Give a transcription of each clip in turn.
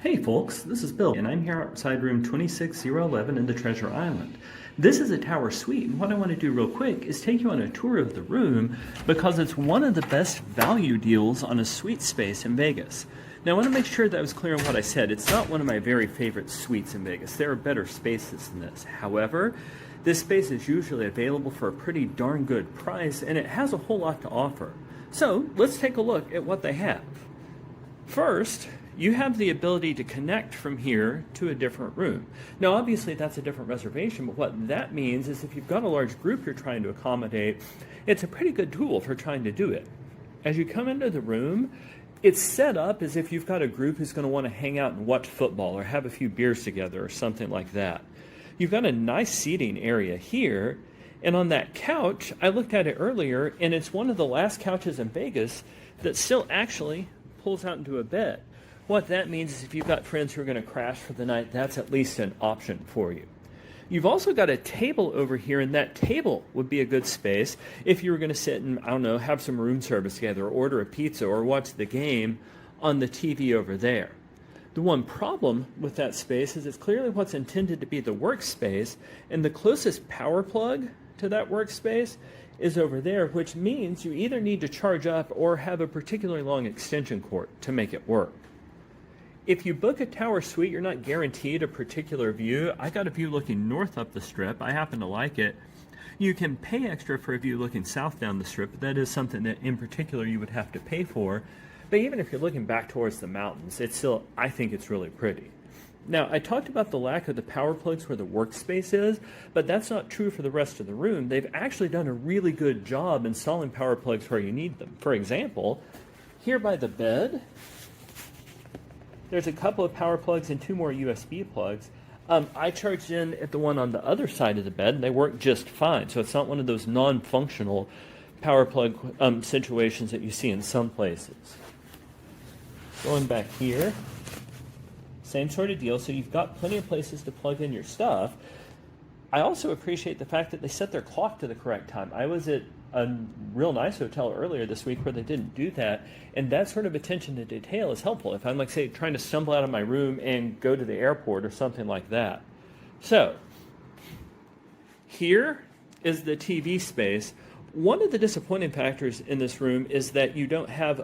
Hey folks, this is Bill, and I'm here outside room 26011 in the Treasure Island. This is a tower suite, and what I want to do real quick is take you on a tour of the room because it's one of the best value deals on a suite space in Vegas. Now I want to make sure that I was clear on what I said. It's not one of my very favorite suites in Vegas. There are better spaces than this. However, this space is usually available for a pretty darn good price, and it has a whole lot to offer. So let's take a look at what they have. First, you have the ability to connect from here to a different room. Now, obviously, that's a different reservation, but what that means is if you've got a large group you're trying to accommodate, it's a pretty good tool for trying to do it. As you come into the room, it's set up as if you've got a group who's going to want to hang out and watch football or have a few beers together or something like that. You've got a nice seating area here, and on that couch, I looked at it earlier, and it's one of the last couches in Vegas that still actually pulls out into a bed. What that means is if you've got friends who are going to crash for the night, that's at least an option for you. You've also got a table over here, and that table would be a good space if you were going to sit and, I don't know, have some room service together, or order a pizza, or watch the game on the TV over there. The one problem with that space is it's clearly what's intended to be the workspace, and the closest power plug to that workspace is over there, which means you either need to charge up or have a particularly long extension cord to make it work. If you book a tower suite, you're not guaranteed a particular view. I got a view looking north up the strip. I happen to like it. You can pay extra for a view looking south down the strip, but that is something that in particular you would have to pay for. But even if you're looking back towards the mountains, it's still, I think it's really pretty. Now, I talked about the lack of the power plugs where the workspace is, but that's not true for the rest of the room. They've actually done a really good job installing power plugs where you need them. For example, here by the bed, there's a couple of power plugs and two more USB plugs. I charged in at the one on the other side of the bed, and they work just fine. So it's not one of those non-functional power plug situations that you see in some places. Going back here, same sort of deal. So you've got plenty of places to plug in your stuff. I also appreciate the fact that they set their clock to the correct time. I was at a real nice hotel earlier this week where they didn't do that, and that sort of attention to detail is helpful if I'm, like, say, trying to stumble out of my room and go to the airport or something like that. So here is the TV space. One of the disappointing factors in this room is that you don't have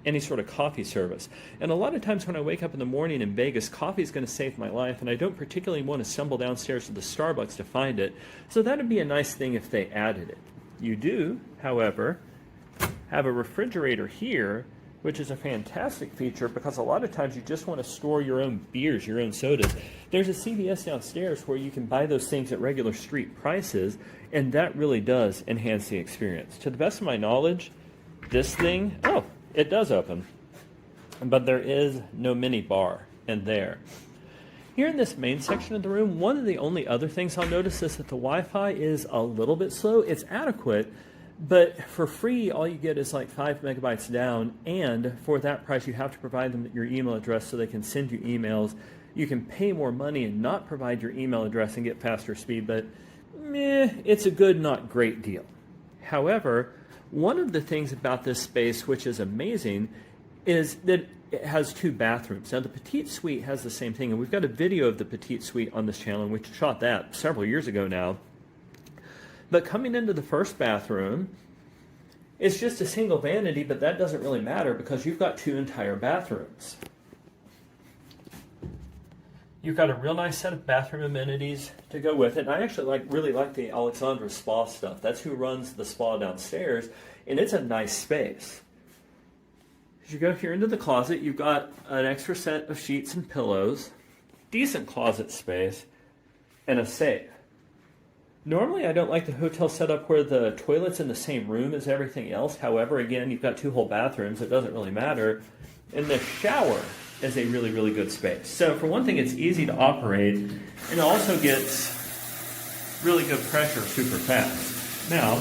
any sort of coffee service. And a lot of times when I wake up in the morning in Vegas, coffee is going to save my life, and I don't particularly want to stumble downstairs to the Starbucks to find it. So that would be a nice thing if they added it. You do, however, have a refrigerator here, which is a fantastic feature because a lot of times you just want to store your own beers, your own sodas. There's a CVS downstairs where you can buy those things at regular street prices, and that really does enhance the experience. To the best of my knowledge, this thing, it does open, but there is no mini bar in there. Here in this main section of the room, one of the only other things I'll notice is that the Wi-Fi is a little bit slow. It's adequate, but for free, all you get is like 5 megabytes down, and for that price, you have to provide them your email address so they can send you emails. You can pay more money and not provide your email address and get faster speed, but it's a good, not great deal. However, one of the things about this space which is amazing is that it has two bathrooms. Now, the Petite Suite has the same thing, and we've got a video of the Petite Suite on this channel, and we shot that several years ago now. But coming into the first bathroom, it's just a single vanity, but that doesn't really matter because you've got two entire bathrooms. You've got a real nice set of bathroom amenities to go with it. And I actually really like the Alexandra Spa stuff. That's who runs the spa downstairs, and it's a nice space. As you go here into the closet, you've got an extra set of sheets and pillows, decent closet space, and a safe. Normally, I don't like the hotel setup where the toilet's in the same room as everything else. However, again, you've got two whole bathrooms. It doesn't really matter. And the shower is a really, really good space. So for one thing, it's easy to operate, and it also gets really good pressure super fast. Now,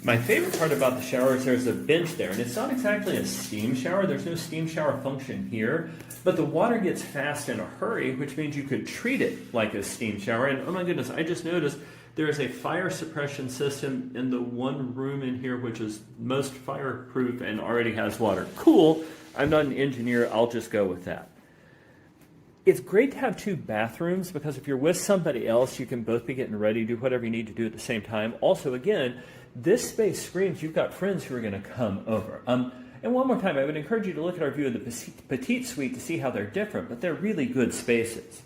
my favorite part about the shower is there's a bench there, and it's not exactly a steam shower. There's no steam shower function here, but the water gets fast in a hurry, which means you could treat it like a steam shower. And oh my goodness, I just noticed there is a fire suppression system in the one room in here which is most fireproof and already has water. Cool. I'm not an engineer. I'll just go with that. It's great to have two bathrooms because if you're with somebody else, you can both be getting ready, do whatever you need to do at the same time. Also, again, this space screams you've got friends who are going to come over. And one more time, I would encourage you to look at our view of the petite suite to see how they're different, but they're really good spaces.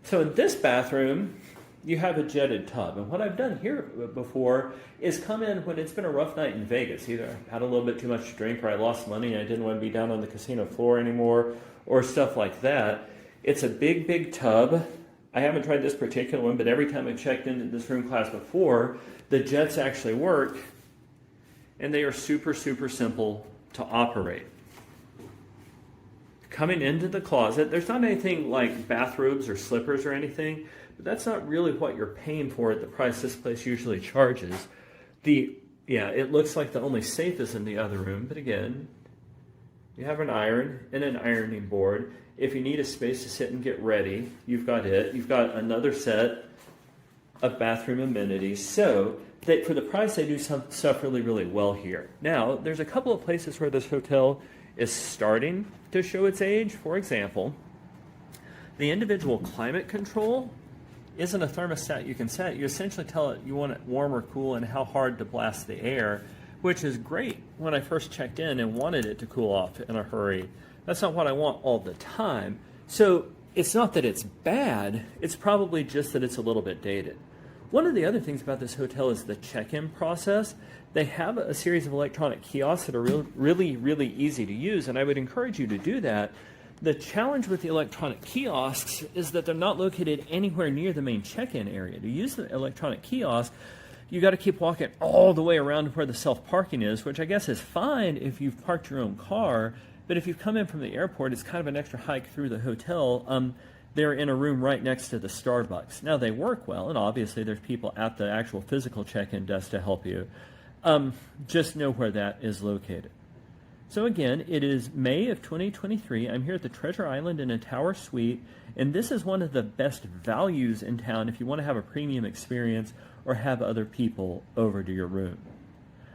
So in this bathroom, you have a jetted tub. And what I've done here before is come in when it's been a rough night in Vegas. Either I had a little bit too much to drink or I lost money and I didn't want to be down on the casino floor anymore or stuff like that. It's a big, big tub. I haven't tried this particular one, but every time I've checked into this room class before, the jets actually work, and they are super, super simple to operate. Coming into the closet, there's not anything like bathrobes or slippers or anything, but that's not really what you're paying for at the price this place usually charges. It looks like the only safe is in the other room, but again, you have an iron and an ironing board. If you need a space to sit and get ready, you've got it. You've got another set of bathroom amenities. So that for the price, they do some stuff really, really well here. Now, there's a couple of places where this hotel is starting to show its age. For example, the individual climate control isn't a thermostat you can set. You essentially tell it you want it warm or cool and how hard to blast the air, which is great when I first checked in and wanted it to cool off in a hurry. That's not what I want all the time. So it's not that it's bad, it's probably just that it's a little bit dated. One of the other things about this hotel is the check-in process. They have a series of electronic kiosks that are really, really easy to use, and I would encourage you to do that. The challenge with the electronic kiosks is that they're not located anywhere near the main check-in area. To use the electronic kiosk, you got to keep walking all the way around to where the self-parking is, which I guess is fine if you've parked your own car, but if you've come in from the airport, it's kind of an extra hike through the hotel. They're in a room right next to the Starbucks. Now, they work well, and obviously there's people at the actual physical check-in desk to help you. Just know where that is located. So again, it is May of 2023. I'm here at the Treasure Island in a tower suite, and this is one of the best values in town if you want to have a premium experience or have other people over to your room.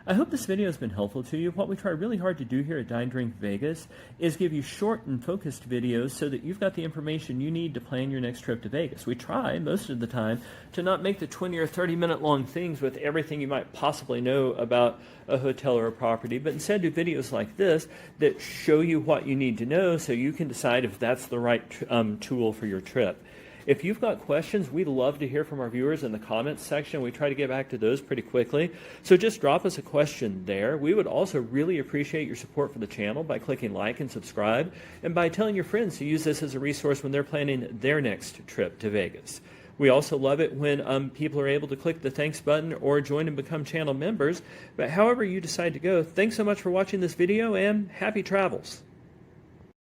I hope this video has been helpful to you. What we try really hard to do here at Dine Drink Vegas is give you short and focused videos so that you've got the information you need to plan your next trip to Vegas. We try, most of the time, to not make the 20 or 30-minute long things with everything you might possibly know about a hotel or a property, but instead do videos like this that show you what you need to know so you can decide if that's the right tool for your trip. If you've got questions, we'd love to hear from our viewers in the comments section. We try to get back to those pretty quickly. So just drop us a question there. We would also really appreciate your support for the channel by clicking like and subscribe, and by telling your friends to use this as a resource when they're planning their next trip to Vegas. We also love it when people are able to click the thanks button or join and become channel members. But however you decide to go, thanks so much for watching this video and happy travels.